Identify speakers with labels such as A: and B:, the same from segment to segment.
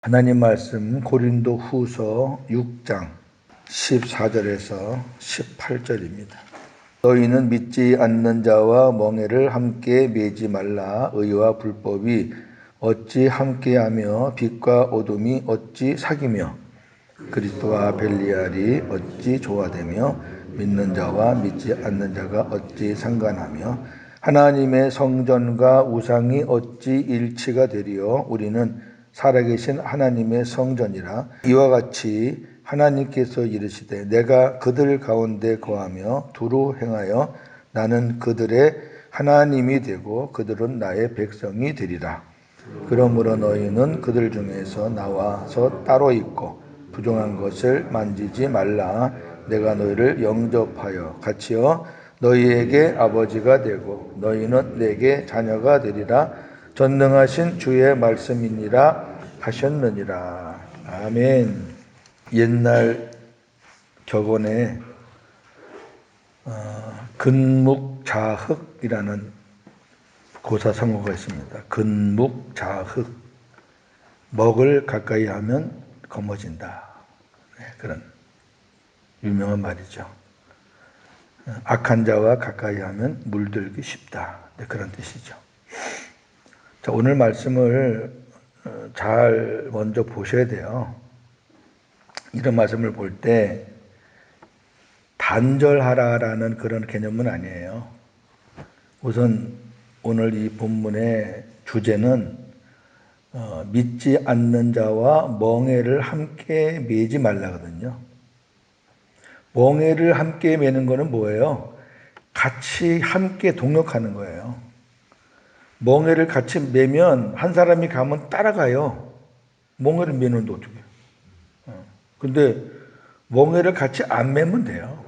A: 하나님 말씀 고린도 후서 6장 14절에서 18절입니다. 너희는 믿지 않는 자와 멍에를 함께 매지 말라. 의와 불법이 어찌 함께하며 빛과 어둠이 어찌 사귀며 그리스도와 벨리알이 어찌 조화되며 믿는 자와 믿지 않는 자가 어찌 상관하며 하나님의 성전과 우상이 어찌 일치가 되리요. 우리는 살아계신 하나님의 성전이라. 이와 같이 하나님께서 이르시되 내가 그들 가운데 거하며 두루 행하여 나는 그들의 하나님이 되고 그들은 나의 백성이 되리라. 그러므로 너희는 그들 중에서 나와서 따로 있고 부정한 것을 만지지 말라. 내가 너희를 영접하여 같이여 너희에게 아버지가 되고 너희는 내게 자녀가 되리라. 전능하신 주의 말씀이니라 하셨느니라. 아멘. 옛날 격언에 근묵자흑이라는 고사성어가 있습니다. 근묵자흑. 먹을 가까이 하면 검어진다. 그런 유명한 말이죠. 악한 자와 가까이 하면 물들기 쉽다. 그런 뜻이죠. 자, 오늘 말씀을 잘 먼저 보셔야 돼요. 이런 말씀을 볼 때 단절하라라는 그런 개념은 아니에요. 우선 오늘 이 본문의 주제는 믿지 않는 자와 멍에를 함께 매지 말라거든요. 멍에를 함께 매는 거는 뭐예요? 같이 함께 동역하는 거예요. 멍에를 같이 매면 한 사람이 가면 따라가요. 멍에를 매는데 어떻게 해요? 근데 멍에를 같이 안 매면 돼요.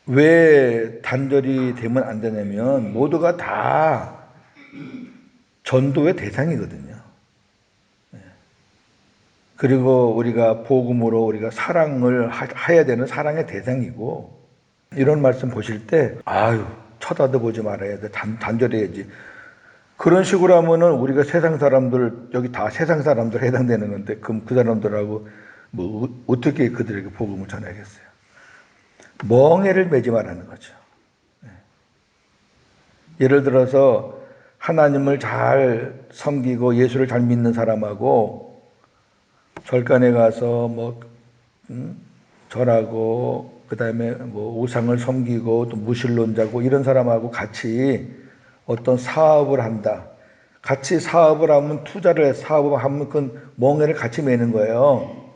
A: 왜 단절이 되면 안 되냐면 모두가 다 전도의 대상이거든요. 그리고 우리가 복음으로 우리가 사랑을 해야 되는 사랑의 대상이고, 이런 말씀 보실 때 쳐다도 보지 말아야 돼. 단절해야지. 그런 식으로 하면은 우리가 세상 사람들, 여기 다 세상 사람들 해당되는 건데, 그럼 그 사람들하고 뭐 어떻게 그들에게 복음을 전하겠어요? 멍에를 매지 말라는 거죠. 예를 들어서 하나님을 잘 섬기고 예수를 잘 믿는 사람하고 절간에 가서 절하고 그다음에 우상을 섬기고 또 무신론자고 이런 사람하고 같이 어떤 사업을 한다. 같이 사업을 하면 투자를 해서 사업을 하면 그 멍에를 같이 매는 거예요.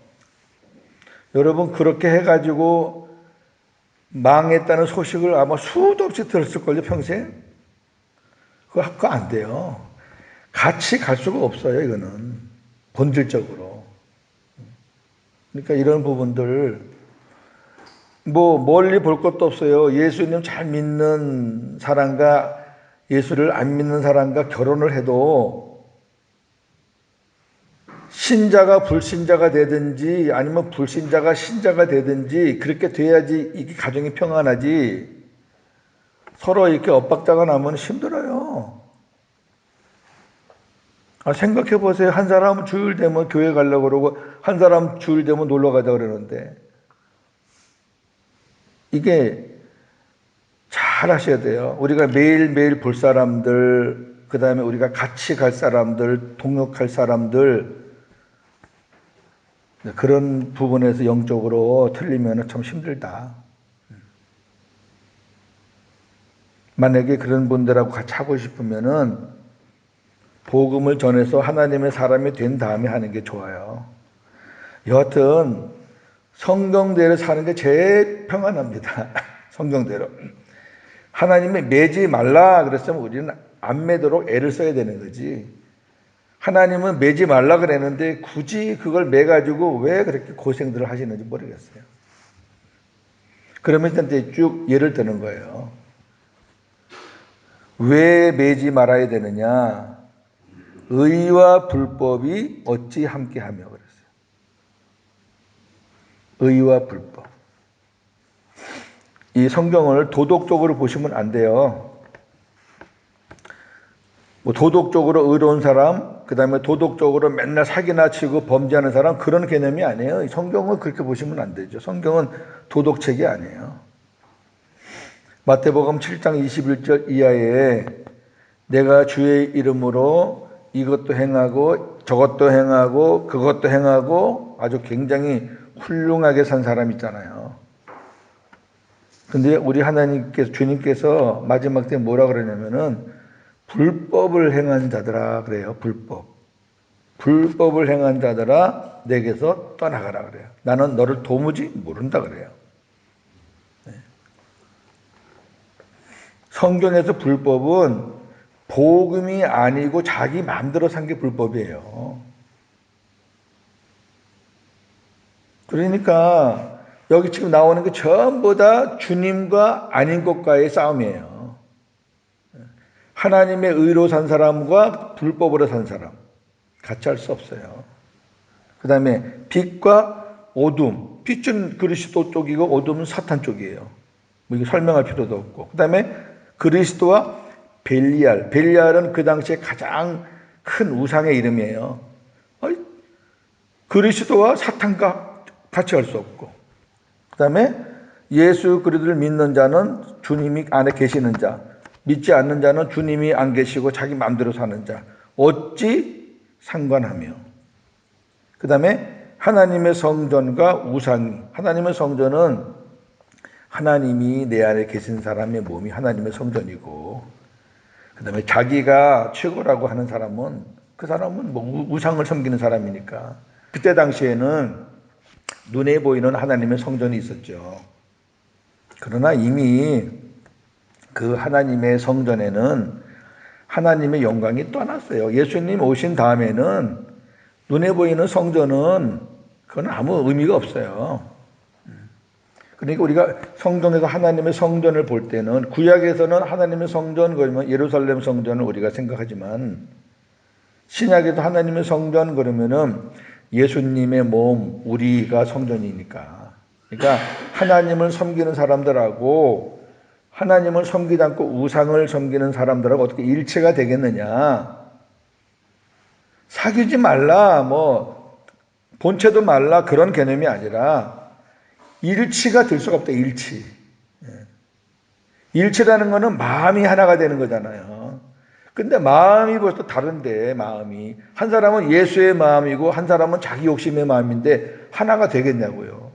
A: 여러분 그렇게 해가지고 망했다는 소식을 아마 수도 없이 들었을걸요, 평생? 그거 안 돼요. 같이 갈 수가 없어요, 이거는. 본질적으로. 그러니까 이런 부분들, 멀리 볼 것도 없어요. 예수님 잘 믿는 사람과 예수를 안 믿는 사람과 결혼을 해도 신자가 불신자가 되든지 아니면 불신자가 신자가 되든지 그렇게 돼야지 이게 가정이 평안하지. 서로 이렇게 엇박자가 나면 힘들어요. 생각해 보세요. 한 사람은 주일 되면 교회 가려고 그러고 한 사람 주일 되면 놀러 가자 그러는데 이게 잘 하셔야 돼요. 우리가 매일매일 볼 사람들, 그 다음에 우리가 같이 갈 사람들, 동역할 사람들, 그런 부분에서 영적으로 틀리면 참 힘들다. 만약에 그런 분들하고 같이 하고 싶으면은 복음을 전해서 하나님의 사람이 된 다음에 하는 게 좋아요. 여하튼 성경대로 사는 게 제일 평안합니다. 성경대로. 하나님이 매지 말라 그랬으면 우리는 안 매도록 애를 써야 되는 거지. 하나님은 매지 말라 그랬는데 굳이 그걸 매가지고 왜 그렇게 고생들을 하시는지 모르겠어요. 그러면 이제 쭉 예를 드는 거예요. 왜 매지 말아야 되느냐? 의와 불법이 어찌 함께하며 그랬어요. 의와 불법. 이 성경을 도덕적으로 보시면 안 돼요. 도덕적으로 의로운 사람, 그 다음에 도덕적으로 맨날 사기나 치고 범죄하는 사람, 그런 개념이 아니에요. 성경을 그렇게 보시면 안 되죠. 성경은 도덕책이 아니에요. 마태복음 7장 21절 이하에 내가 주의 이름으로 이것도 행하고 저것도 행하고 그것도 행하고 아주 굉장히 훌륭하게 산 사람 있잖아요. 근데 우리 하나님께서, 주님께서 마지막 때 뭐라 그러냐면은 불법을 행한 자들아 그래요. 불법을 행한 자들아 내게서 떠나가라 그래요. 나는 너를 도무지 모른다 그래요. 성경에서 불법은 복음이 아니고 자기 마음대로 산 게 불법이에요. 그러니까 여기 지금 나오는 게 전부 다 주님과 아닌 것과의 싸움이에요. 하나님의 의로 산 사람과 불법으로 산 사람 같이 할 수 없어요. 그 다음에 빛과 어둠, 빛은 그리스도 쪽이고 어둠은 사탄 쪽이에요. 뭐 이거 설명할 필요도 없고. 그 다음에 그리스도와 벨리알. 벨리알은 그 당시에 가장 큰 우상의 이름이에요. 그리스도와 사탄과 같이 할 수 없고. 그 다음에 예수 그리스도를 믿는 자는 주님이 안에 계시는 자, 믿지 않는 자는 주님이 안 계시고 자기 마음대로 사는 자. 어찌 상관하며. 그 다음에 하나님의 성전과 우상이. 하나님의 성전은 하나님이 내 안에 계신 사람의 몸이 하나님의 성전이고, 그 다음에 자기가 최고라고 하는 사람은 그 사람은 뭐 우상을 섬기는 사람이니까. 그때 당시에는 눈에 보이는 하나님의 성전이 있었죠. 그러나 이미 그 하나님의 성전에는 하나님의 영광이 떠났어요. 예수님 오신 다음에는 눈에 보이는 성전은 그건 아무 의미가 없어요. 그러니까 우리가 성경에서 하나님의 성전을 볼 때는, 구약에서는 하나님의 성전 그러면 예루살렘 성전을 우리가 생각하지만, 신약에서 하나님의 성전 그러면은 예수님의 몸, 우리가 성전이니까. 그러니까 하나님을 섬기는 사람들하고 하나님을 섬기지 않고 우상을 섬기는 사람들하고 어떻게 일체가 되겠느냐. 사귀지 말라, 뭐 본체도 말라, 그런 개념이 아니라 일치가 될 수가 없다. 일치. 일치라는 거는 마음이 하나가 되는 거잖아요. 근데 마음이 벌써 다른데, 마음이 한 사람은 예수의 마음이고 한 사람은 자기 욕심의 마음인데 하나가 되겠냐고요.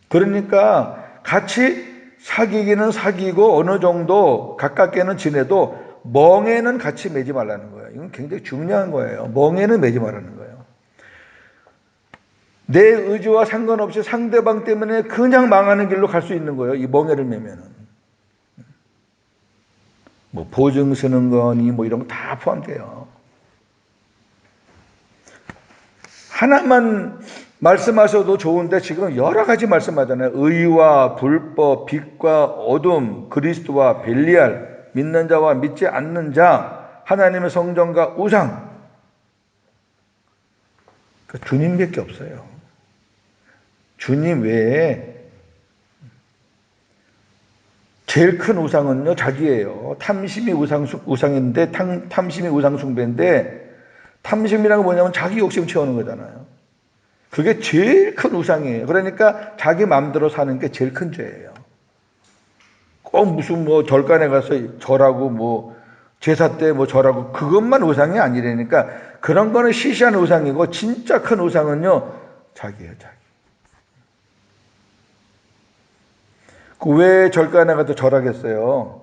A: 그러니까 같이 사귀기는 사귀고 어느 정도 가깝게는 지내도 멍에는 같이 매지 말라는 거예요. 이건 굉장히 중요한 거예요. 멍에는 매지 말라는 거예요. 내 의지와 상관없이 상대방 때문에 그냥 망하는 길로 갈 수 있는 거예요. 이 멍에를 매면은. 뭐 보증 서는 거니 뭐 이런 거 다 포함돼요. 하나만 말씀하셔도 좋은데 지금 여러 가지 말씀하잖아요. 의와 불법, 빛과 어둠, 그리스도와 벨리알, 믿는 자와 믿지 않는 자, 하나님의 성전과 우상. 주님밖에 없어요. 주님 외에 제일 큰 우상은요, 자기예요. 탐심이 우상인데, 탐심이 우상 숭배인데, 탐심이라는 게 뭐냐면 자기 욕심 채우는 거잖아요. 그게 제일 큰 우상이에요. 그러니까 자기 마음대로 사는 게 제일 큰 죄예요. 꼭 무슨 뭐 절간에 가서 절하고 뭐 제사 때 뭐 절하고 그것만 우상이 아니라니까, 그런 거는 시시한 우상이고 진짜 큰 우상은요, 자기예요, 자기. 그 왜 절간에 가서 절하겠어요?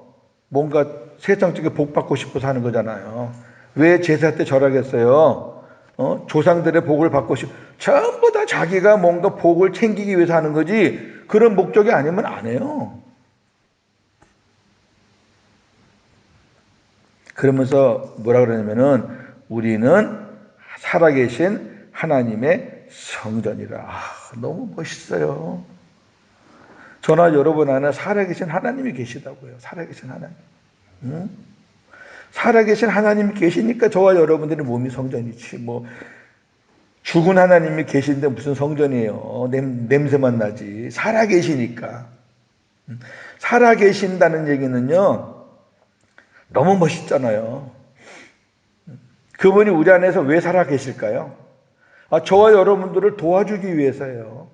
A: 뭔가 세상적인 복 받고 싶어서 하는 거잖아요. 왜 제사 때 절하겠어요? 조상들의 복을 받고 전부 다 자기가 뭔가 복을 챙기기 위해서 하는 거지, 그런 목적이 아니면 안 해요. 그러면서 뭐라 그러냐면은 우리는 살아계신 하나님의 성전이라. 너무 멋있어요. 저나 여러분 안에 살아계신 하나님이 계시다고요. 살아계신 하나님. 응? 살아계신 하나님이 계시니까 저와 여러분들의 몸이 성전이지. 뭐 죽은 하나님이 계신데 무슨 성전이에요. 냄새만 나지. 살아계시니까. 살아계신다는 얘기는요, 너무 멋있잖아요. 그분이 우리 안에서 왜 살아 계실까요? 저와 여러분들을 도와주기 위해서예요.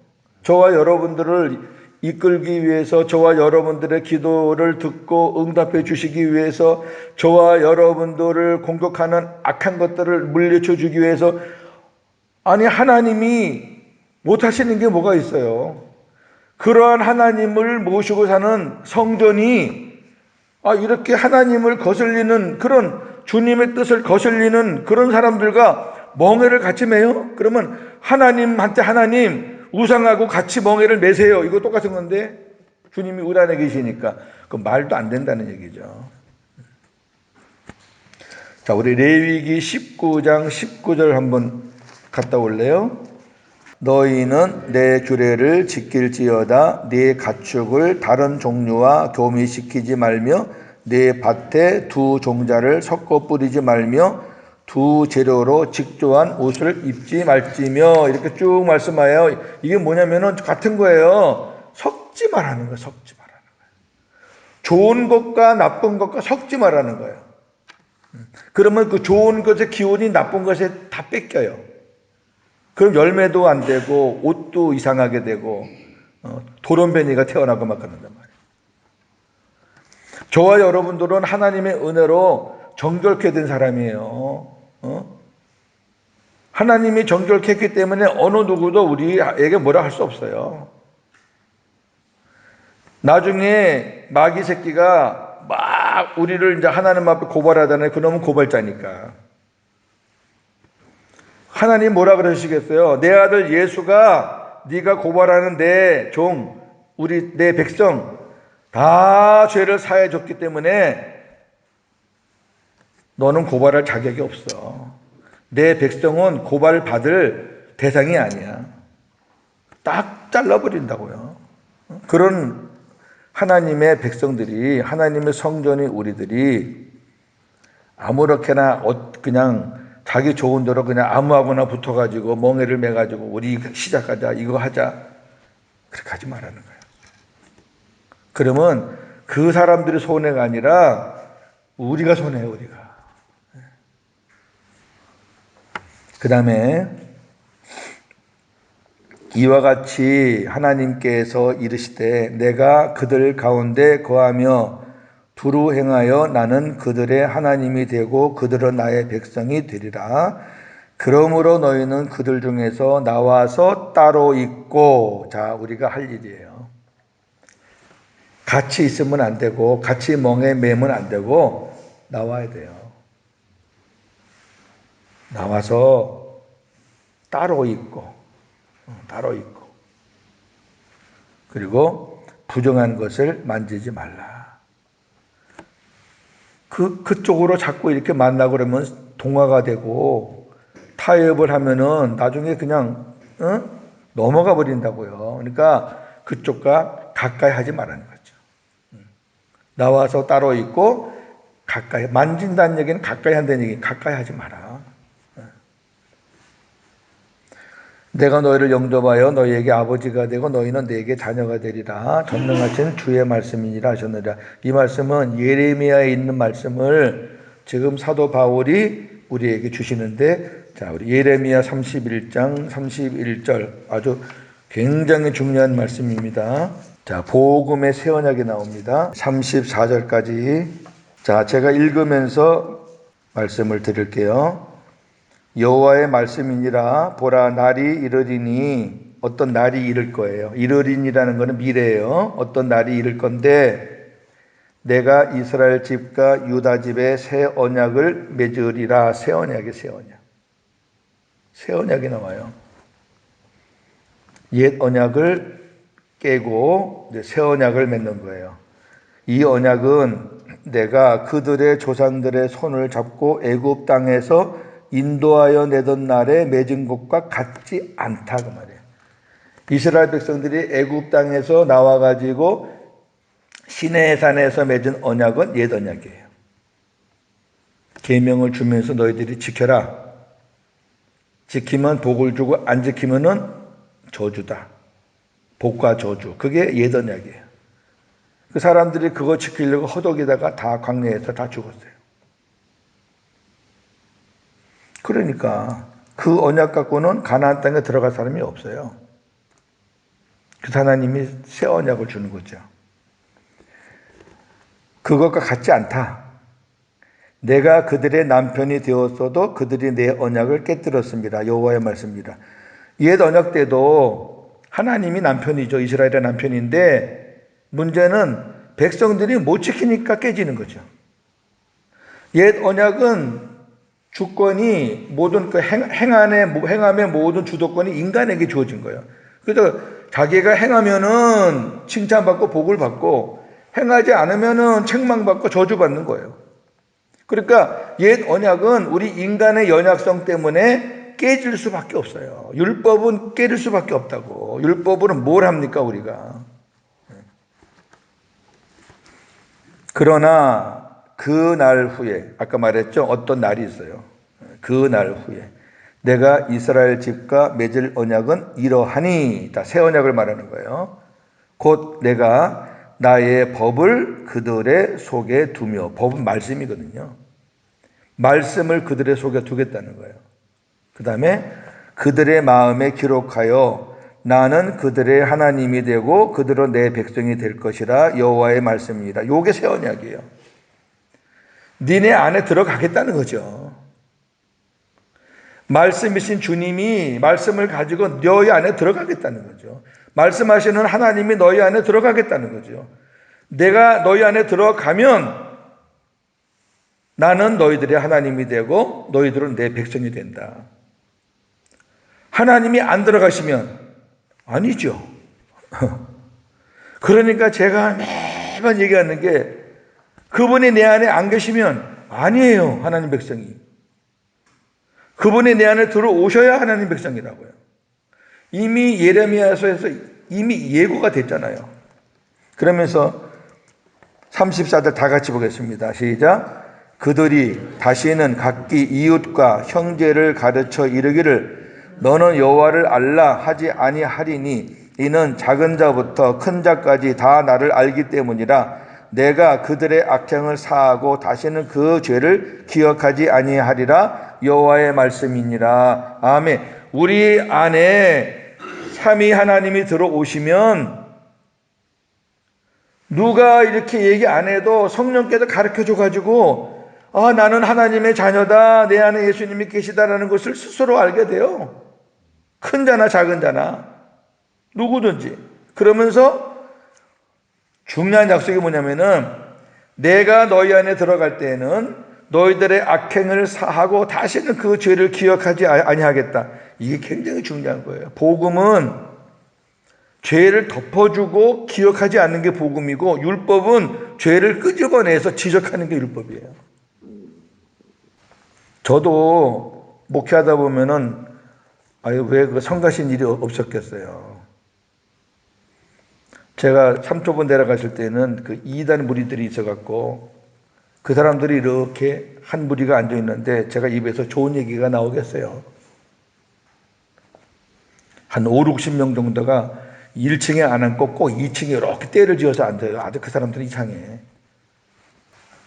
A: 저와 여러분들을 이끌기 위해서, 저와 여러분들의 기도를 듣고 응답해 주시기 위해서, 저와 여러분들을 공격하는 악한 것들을 물리쳐 주기 위해서. 아니, 하나님이 못하시는 게 뭐가 있어요? 그러한 하나님을 모시고 사는 성전이 이렇게 하나님을 거슬리는, 그런 주님의 뜻을 거슬리는 그런 사람들과 멍에를 같이 매요? 그러면 하나님한테 하나님 우상하고 같이 멍에를 매세요. 이거 똑같은 건데 주님이 우리 안에 계시니까 그 말도 안 된다는 얘기죠. 자, 우리 레위기 19장 19절 한번 갔다 올래요? 너희는 내 규례를 지킬지어다. 네 가축을 다른 종류와 교미시키지 말며 네 밭에 두 종자를 섞어 뿌리지 말며 두 재료로 직조한 옷을 입지 말지며, 이렇게 쭉 말씀하여. 이게 뭐냐면은 같은 거예요. 섞지 말라는 거예요. 섞지 말라는 거예요. 좋은 것과 나쁜 것과 섞지 말라는 거예요. 그러면 그 좋은 것의 기운이 나쁜 것에 다 뺏겨요. 그럼 열매도 안 되고 옷도 이상하게 되고 돌연변이가 태어나고 막 그런단 말이에요. 저와 여러분들은 하나님의 은혜로 정결케 된 사람이에요. 하나님이 정결케 했기 때문에 어느 누구도 우리에게 뭐라 할 수 없어요. 나중에 마귀 새끼가 막 우리를 이제 하나님 앞에 고발하잖아요. 그놈은 고발자니까. 하나님 뭐라 그러시겠어요? 내 아들 예수가 네가 고발하는 내 종, 내 백성 다 죄를 사해 줬기 때문에 너는 고발할 자격이 없어. 내 백성은 고발받을 대상이 아니야. 딱 잘라버린다고요. 그런 하나님의 백성들이, 하나님의 성전이, 우리들이 아무렇게나 그냥 자기 좋은 대로 그냥 아무하고나 붙어가지고 멍에를 매가지고 우리 시작하자, 이거 하자, 그렇게 하지 말라는 거예요. 그러면 그 사람들이 손해가 아니라 우리가 손해예요. 우리가. 그 다음에 이와 같이 하나님께서 이르시되 내가 그들 가운데 거하며 두루 행하여 나는 그들의 하나님이 되고 그들은 나의 백성이 되리라. 그러므로 너희는 그들 중에서 나와서 따로 있고. 자, 우리가 할 일이에요. 같이 있으면 안 되고 같이 멍에 매면 안 되고 나와야 돼요. 나와서 따로 있고, 그리고 부정한 것을 만지지 말라. 그쪽으로 자꾸 이렇게 만나고 그러면 동화가 되고 타협을 하면은 나중에 그냥 넘어가 버린다고요. 그러니까 그쪽과 가까이 하지 말라는 거죠. 나와서 따로 있고 가까이, 만진다는 얘기는 가까이 한다는 얘기, 가까이 하지 마라. 내가 너희를 영접하여 너희에게 아버지가 되고 너희는 내게 자녀가 되리라. 전능하신 주의 말씀이니라 하셨느니라. 이 말씀은 예레미야에 있는 말씀을 지금 사도 바울이 우리에게 주시는데, 자, 우리 예레미야 31장 31절, 아주 굉장히 중요한 말씀입니다. 자, 복음의 새 언약이 나옵니다. 34절까지. 자, 제가 읽으면서 말씀을 드릴게요. 여호와의 말씀이니라. 보라, 날이 이르리니. 어떤 날이 이를 거예요. 이르리니라는 것은 미래예요. 어떤 날이 이를 건데 내가 이스라엘 집과 유다 집에 새 언약을 맺으리라. 새 언약이 새 언약. 새 언약이 나와요. 옛 언약을 깨고 새 언약을 맺는 거예요. 이 언약은 내가 그들의 조상들의 손을 잡고 애굽 땅에서 인도하여 내던 날에 맺은 것과 같지 않다, 그 말이에요. 이스라엘 백성들이 애굽 땅에서 나와가지고 시내의 산에서 맺은 언약은 옛 언약이에요. 계명을 주면서 너희들이 지켜라. 지키면 복을 주고 안 지키면은 저주다. 복과 저주. 그게 옛 언약이에요. 그 사람들이 그거 지키려고 허덕이다가 다 광야에서 다 죽었어요. 그러니까 그 언약 갖고는 가나안 땅에 들어갈 사람이 없어요. 그 하나님이 새 언약을 주는 거죠. 그것과 같지 않다. 내가 그들의 남편이 되었어도 그들이 내 언약을 깨뜨렸습니다. 여호와의 말씀입니다. 옛 언약 때도 하나님이 남편이죠. 이스라엘의 남편인데 문제는 백성들이 못 지키니까 깨지는 거죠. 옛 언약은 주권이 모든 그 행함의 모든 주도권이 인간에게 주어진 거예요. 그래서 자기가 행하면은 칭찬받고 복을 받고 행하지 않으면은 책망받고 저주받는 거예요. 그러니까 옛 언약은 우리 인간의 연약성 때문에 깨질 수밖에 없어요. 율법은 깨질 수밖에 없다고. 율법으로는 뭘 합니까 우리가? 그러나 그 날 후에 아까 말했죠. 어떤 날이 있어요. 그 날 후에 내가 이스라엘 집과 맺을 언약은 이러하니, 새 언약을 말하는 거예요. 곧 내가 나의 법을 그들의 속에 두며, 법은 말씀이거든요. 말씀을 그들의 속에 두겠다는 거예요. 그 다음에 그들의 마음에 기록하여 나는 그들의 하나님이 되고 그들은 내 백성이 될 것이라 여호와의 말씀입니다. 요게 새 언약이에요. 니네 안에 들어가겠다는 거죠. 말씀이신 주님이 말씀을 가지고 너희 안에 들어가겠다는 거죠. 말씀하시는 하나님이 너희 안에 들어가겠다는 거죠. 내가 너희 안에 들어가면 나는 너희들의 하나님이 되고 너희들은 내 백성이 된다. 하나님이 안 들어가시면 아니죠. 그러니까 제가 매번 얘기하는 게 그분이 내 안에 안 계시면 아니에요. 하나님 백성이. 그분이 내 안에 들어오셔야 하나님 백성이라고요. 이미 예레미야서에서 이미 예고가 됐잖아요. 그러면서 34절 다 같이 보겠습니다. 시작. 그들이 다시는 각기 이웃과 형제를 가르쳐 이르기를 너는 여호와를 알라 하지 아니하리니 이는 작은 자부터 큰 자까지 다 나를 알기 때문이라. 내가 그들의 악행을 사하고 다시는 그 죄를 기억하지 아니하리라. 여호와의 말씀이니라. 아멘. 우리 안에 삼위 하나님이 들어오시면 누가 이렇게 얘기 안 해도 성령께서 가르쳐줘 가지고 나는 하나님의 자녀다. 내 안에 예수님이 계시다라는 것을 스스로 알게 돼요. 큰 자나 작은 자나 누구든지. 그러면서 중요한 약속이 뭐냐면은 내가 너희 안에 들어갈 때에는 너희들의 악행을 사하고 다시는 그 죄를 기억하지 아니하겠다. 이게 굉장히 중요한 거예요. 복음은 죄를 덮어주고 기억하지 않는 게 복음이고 율법은 죄를 끄집어내서 지적하는 게 율법이에요. 저도 목회하다 보면은 왜 그 성가신 일이 없었겠어요. 제가 삼초본 내려갔을 때는 그 이단 무리들이 있어갖고 그 사람들이 이렇게 한 무리가 앉아 있는데 제가 입에서 좋은 얘기가 나오겠어요. 한 5, 60명 정도가 1층에 안 앉고 꼭 2층에 이렇게 떼를 지어서 앉아요. 아주 그 사람들이 이상해.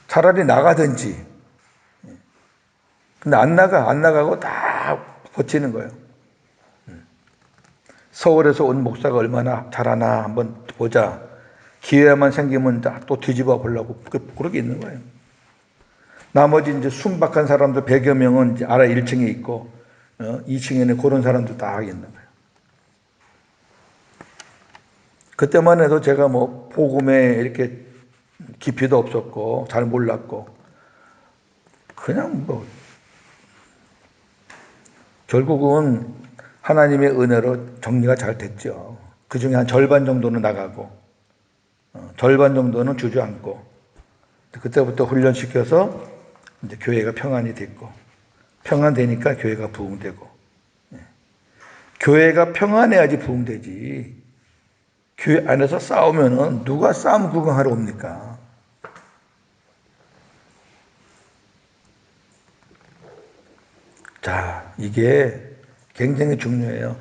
A: 차라리 나가든지. 근데 안 나가고 딱 버티는 거예요. 서울에서 온 목사가 얼마나 잘하나 한번 보자. 기회만 생기면 또 뒤집어 보려고 그렇게 있는 거예요. 나머지 이제 순박한 사람들 100여 명은 이제 아래 1층에 있고 2층에는 그런 사람들 다 있는 거예요. 그때만 해도 제가 뭐 복음에 이렇게 깊이도 없었고 잘 몰랐고 그냥 뭐 결국은 하나님의 은혜로 정리가 잘 됐죠. 그 중에 한 절반 정도는 나가고 절반 정도는 주저앉고 그때부터 훈련시켜서 이제 교회가 평안이 됐고 평안되니까 교회가 부흥되고 교회가 평안해야지 부흥되지. 교회 안에서 싸우면은 누가 싸움 구경하러 옵니까? 자, 이게 굉장히 중요해요.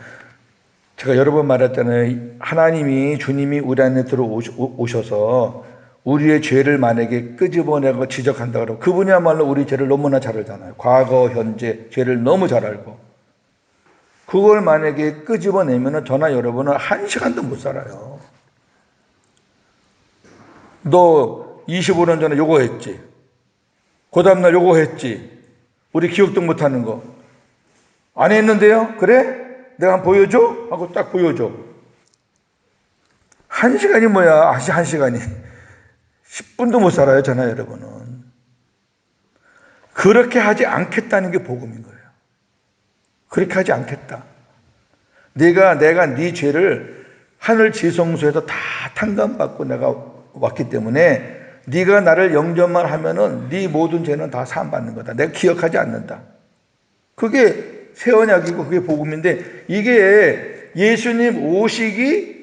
A: 제가 여러 번 말했잖아요. 하나님이 주님이 우리 안에 들어오셔서 우리의 죄를 만약에 끄집어내고 지적한다 그러면 그분이야말로 우리 죄를 너무나 잘 알잖아요. 과거, 현재 죄를 너무 잘 알고 그걸 만약에 끄집어내면 저나 여러분은 한 시간도 못 살아요. 너 25년 전에 요거 했지. 그 다음날 요거 했지. 우리 기억도 못하는 거. 안 했는데요? 그래? 내가 한번 보여줘? 하고 딱 보여줘. 한 시간이 뭐야? 한 시간이. 10분도 못 살아요, 저나 여러분은. 그렇게 하지 않겠다는 게 복음인 거예요. 그렇게 하지 않겠다. 내가 네 죄를 하늘 지성소에서 다 탕감받고 내가 왔기 때문에 네가 나를 영접만 하면은 네 모든 죄는 다 사함받는 거다. 내가 기억하지 않는다. 그게 새 언약이고 그게 복음인데 이게 예수님 오시기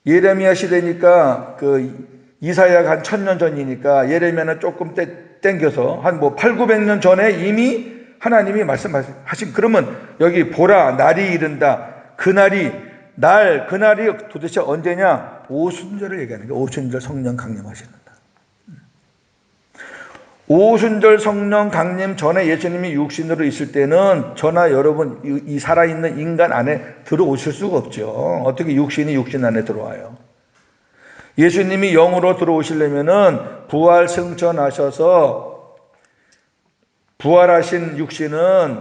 A: 예레미야 시대니까 그 이사야가 한 1000년 전이니까 예레미야는 조금 땡겨서 한 800-900년 전에 이미 하나님이 말씀하신 그러면 여기 보라 날이 이른다. 그날이 도대체 언제냐? 오순절을 얘기하는 거예요. 오순절 성령 강림하시는다. 오순절 성령 강림 전에 예수님이 육신으로 있을 때는 저나 여러분 이 살아있는 인간 안에 들어오실 수가 없죠. 어떻게 육신이 육신 안에 들어와요? 예수님이 영으로 들어오시려면은 부활 승천하셔서 부활하신 육신은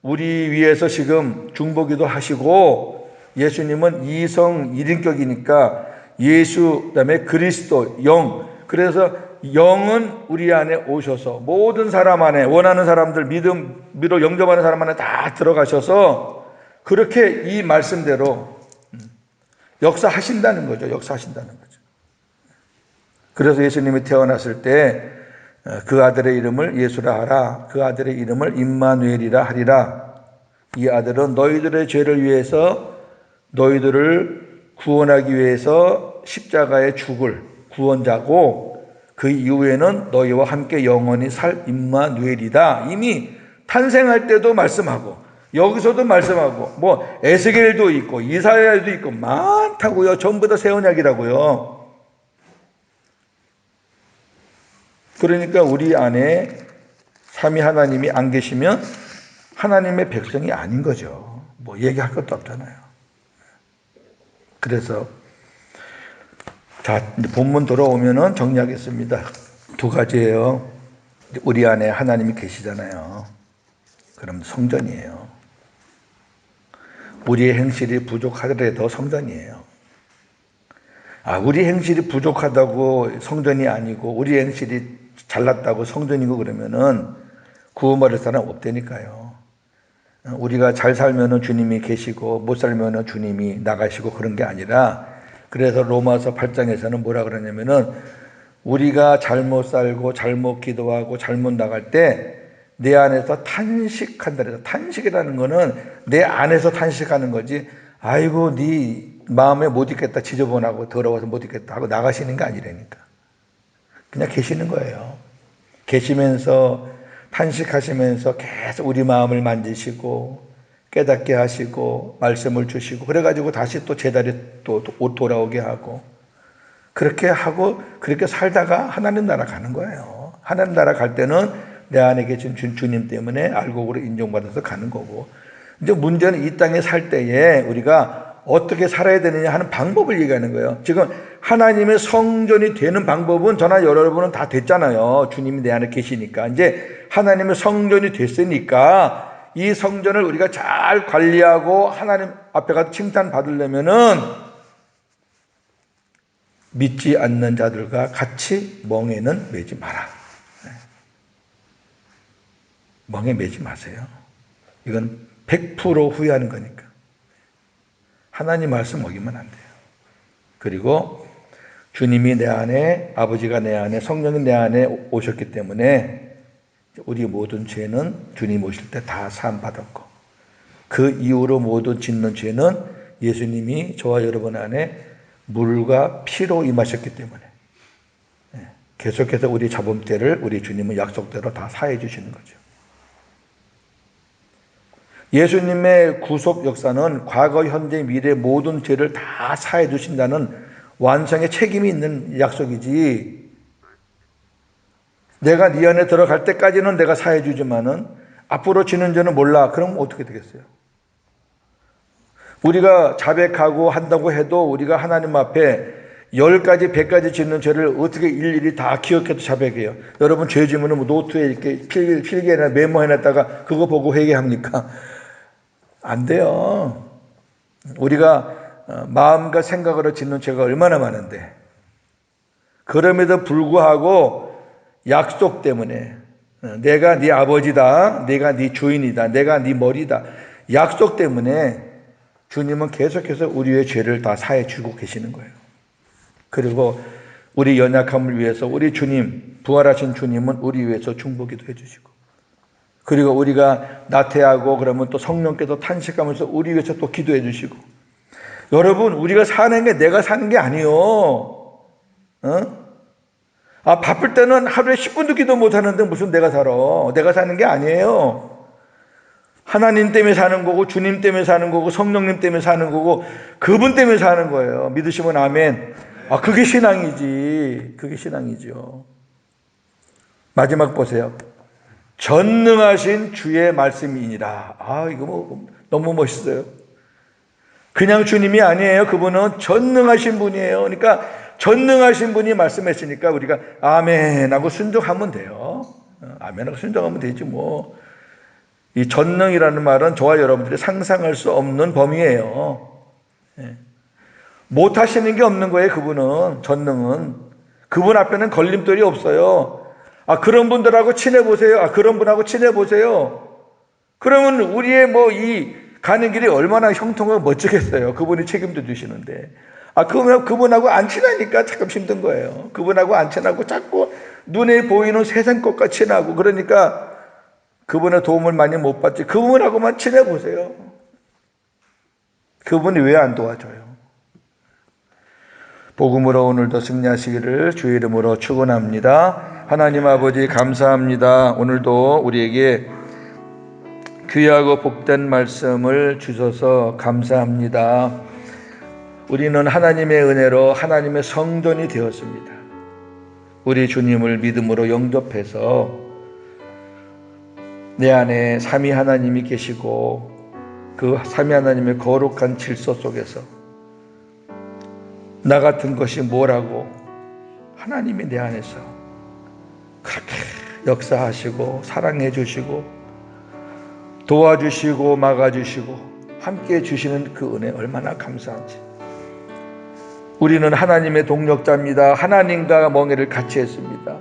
A: 우리 위해서 지금 중보기도 하시고 예수님은 이성 일인격이니까 예수 그다음에 그리스도 영 그래서 영은 우리 안에 오셔서 모든 사람 안에 원하는 사람들 믿음으로 영접하는 사람 안에 다 들어가셔서 그렇게 이 말씀대로 역사하신다는 거죠. 역사하신다는 거죠. 그래서 예수님이 태어났을 때 그 아들의 이름을 예수라 하라. 그 아들의 이름을 임마누엘이라 하리라. 이 아들은 너희들의 죄를 위해서 너희들을 구원하기 위해서 십자가에 죽을 구원자고 그 이후에는 너희와 함께 영원히 살 임마누엘이다. 이미 탄생할 때도 말씀하고 여기서도 말씀하고 뭐 에스겔도 있고 이사야도 있고 많다고요. 전부 다 새 언약이라고요. 그러니까 우리 안에 삼위 하나님이 안 계시면 하나님의 백성이 아닌 거죠. 뭐 얘기할 것도 없잖아요. 그래서 자 본문 돌아오면은 정리하겠습니다. 두 가지예요. 우리 안에 하나님이 계시잖아요. 그럼 성전이에요. 우리의 행실이 부족하더라도 성전이에요. 우리 행실이 부족하다고 성전이 아니고 우리 행실이 잘났다고 성전이고 그러면은 구원받을 사람 없다니까요. 우리가 잘 살면은 주님이 계시고 못 살면은 주님이 나가시고 그런 게 아니라 그래서 로마서 8장에서는 뭐라 그러냐면은 우리가 잘못 살고 잘못 기도하고 잘못 나갈 때 내 안에서 탄식한다 그래서 탄식이라는 거는 내 안에서 탄식하는 거지 아이고 네 마음에 못 있겠다 지저분하고 더러워서 못 있겠다 하고 나가시는 게 아니라니까. 그냥 계시는 거예요. 계시면서 탄식하시면서 계속 우리 마음을 만지시고 깨닫게 하시고 말씀을 주시고 그래가지고 다시 또 제자리 또 돌아오게 하고 그렇게 살다가 하나님 나라 가는 거예요. 하나님 나라 갈 때는 내 안에 계신 주님 때문에 알곡으로 인정받아서 가는 거고 이제 문제는 이 땅에 살 때에 우리가 어떻게 살아야 되느냐 하는 방법을 얘기하는 거예요. 지금 하나님의 성전이 되는 방법은 저나 여러분은 다 됐잖아요. 주님이 내 안에 계시니까. 이제 하나님의 성전이 됐으니까 이 성전을 우리가 잘 관리하고 하나님 앞에 가서 칭찬 받으려면은 믿지 않는 자들과 같이 멍에는 매지 마라. 멍에 매지 마세요. 이건 100% 후회하는 거니까. 하나님 말씀 어기면 안 돼요. 그리고 주님이 내 안에, 아버지가 내 안에, 성령이 내 안에 오셨기 때문에 우리 모든 죄는 주님 오실 때 다 사함받았고 그 이후로 모든 짓는 죄는 예수님이 저와 여러분 안에 물과 피로 임하셨기 때문에 계속해서 우리 자범죄를 우리 주님은 약속대로 다 사해 주시는 거죠. 예수님의 구속 역사는 과거, 현재, 미래 모든 죄를 다 사해 주신다는 완성의 책임이 있는 약속이지. 내가 네 안에 들어갈 때까지는 내가 사해 주지만은 앞으로 지는 줄은 몰라. 그럼 어떻게 되겠어요? 우리가 자백하고 한다고 해도 우리가 하나님 앞에 10가지, 100가지 짓는 죄를 어떻게 일일이 다 기억해도 자백해요? 여러분 죄 지으면 뭐 노트에 이렇게 필기해나 메모해놨다가 그거 보고 회개합니까? 안 돼요. 우리가 마음과 생각으로 짓는 죄가 얼마나 많은데, 그럼에도 불구하고 약속 때문에 내가 네 아버지다, 내가 네 주인이다, 내가 네 머리다, 약속 때문에 주님은 계속해서 우리의 죄를 다 사해 주고 계시는 거예요. 그리고 우리 연약함을 위해서 우리 주님, 부활하신 주님은 우리 위해서 중보기도 해주시고, 그리고 우리가 나태하고 그러면 또 성령께서 탄식하면서 우리 위해서 또 기도해 주시고. 여러분, 우리가 사는 게 내가 사는 게 아니요. 바쁠 때는 하루에 10분도 기도 못 하는데 무슨 내가 살아. 내가 사는 게 아니에요. 하나님 때문에 사는 거고, 주님 때문에 사는 거고, 성령님 때문에 사는 거고, 그분 때문에 사는 거예요. 믿으시면 아멘. 그게 신앙이지. 그게 신앙이죠. 마지막 보세요. 전능하신 주의 말씀이니라. 이거 뭐 너무 멋있어요. 그냥 주님이 아니에요. 그분은 전능하신 분이에요. 그러니까 전능하신 분이 말씀했으니까 우리가 아멘하고 순종하면 돼요. 아멘하고 순종하면 되지 뭐. 이 전능이라는 말은 저와 여러분들이 상상할 수 없는 범위예요. 못 하시는 게 없는 거예요. 그분은, 전능은. 그분 앞에는 걸림돌이 없어요. 그런 분들하고 친해보세요. 그런 분하고 친해보세요. 그러면 우리의 이 가는 길이 얼마나 형통하고 멋지겠어요. 그분이 책임도 주시는데. 그분하고 안 친하니까 참 힘든 거예요. 그분하고 안 친하고 자꾸 눈에 보이는 세상 것과 친하고, 그러니까 그분의 도움을 많이 못 받지. 그분하고만 친해보세요. 그분이 왜 안 도와줘요? 복음으로 오늘도 승리하시기를 주의 이름으로 축원합니다. 하나님 아버지 감사합니다. 오늘도 우리에게 귀하고 복된 말씀을 주셔서 감사합니다. 우리는 하나님의 은혜로 하나님의 성전이 되었습니다. 우리 주님을 믿음으로 영접해서 내 안에 삼위 하나님이 계시고 그 삼위 하나님의 거룩한 질서 속에서 나 같은 것이 뭐라고 하나님이 내 안에서 그렇게 역사하시고 사랑해 주시고 도와주시고 막아주시고 함께 주시는 그 은혜 얼마나 감사한지. 우리는 하나님의 동력자입니다. 하나님과 멍에를 같이 했습니다.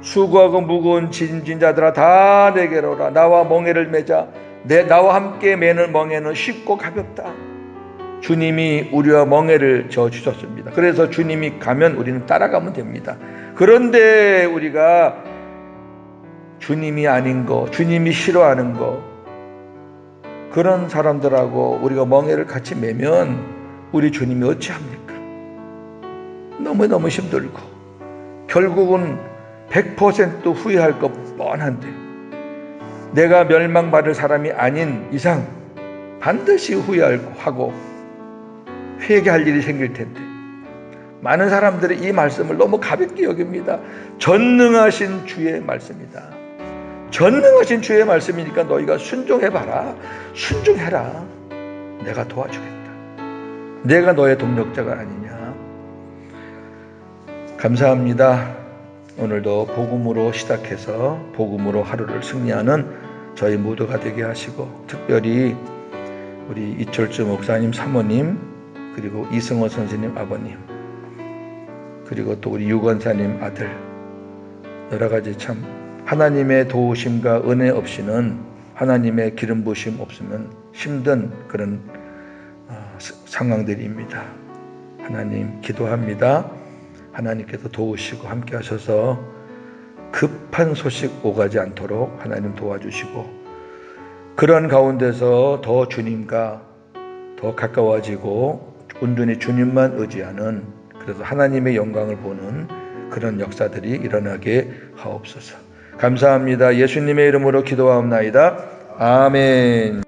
A: 수고하고 무거운 짐진 자들아 다 내게로 오라. 나와 멍에를 매자. 나와 함께 매는 멍에는 쉽고 가볍다. 주님이 우리와 멍에를 져주셨습니다. 그래서 주님이 가면 우리는 따라가면 됩니다. 그런데 우리가 주님이 아닌 거, 주님이 싫어하는 거, 그런 사람들하고 우리가 멍에를 같이 매면 우리 주님이 어찌합니까? 너무너무 힘들고 결국은 100% 후회할 것 뻔한데, 내가 멸망받을 사람이 아닌 이상 반드시 후회하고 회개할 일이 생길 텐데, 많은 사람들이 이 말씀을 너무 가볍게 여깁니다. 전능하신 주의 말씀이다. 전능하신 주의 말씀이니까 너희가 순종해봐라. 순종해라. 내가 도와주겠다. 내가 너의 동력자가 아니냐. 감사합니다. 오늘도 복음으로 시작해서 복음으로 하루를 승리하는 저희 모두가 되게 하시고, 특별히 우리 이철주 목사님 사모님, 그리고 이승호 선생님 아버님, 그리고 또 우리 유건사님 아들, 여러 가지 참 하나님의 도우심과 은혜 없이는, 하나님의 기름 부으심 없으면 힘든 그런 상황들입니다. 하나님 기도합니다. 하나님께서 도우시고 함께 하셔서 급한 소식 오가지 않도록 하나님 도와주시고, 그런 가운데서 더 주님과 더 가까워지고 온전히 주님만 의지하는, 그래서 하나님의 영광을 보는 그런 역사들이 일어나게 하옵소서. 감사합니다. 예수님의 이름으로 기도하옵나이다. 아멘.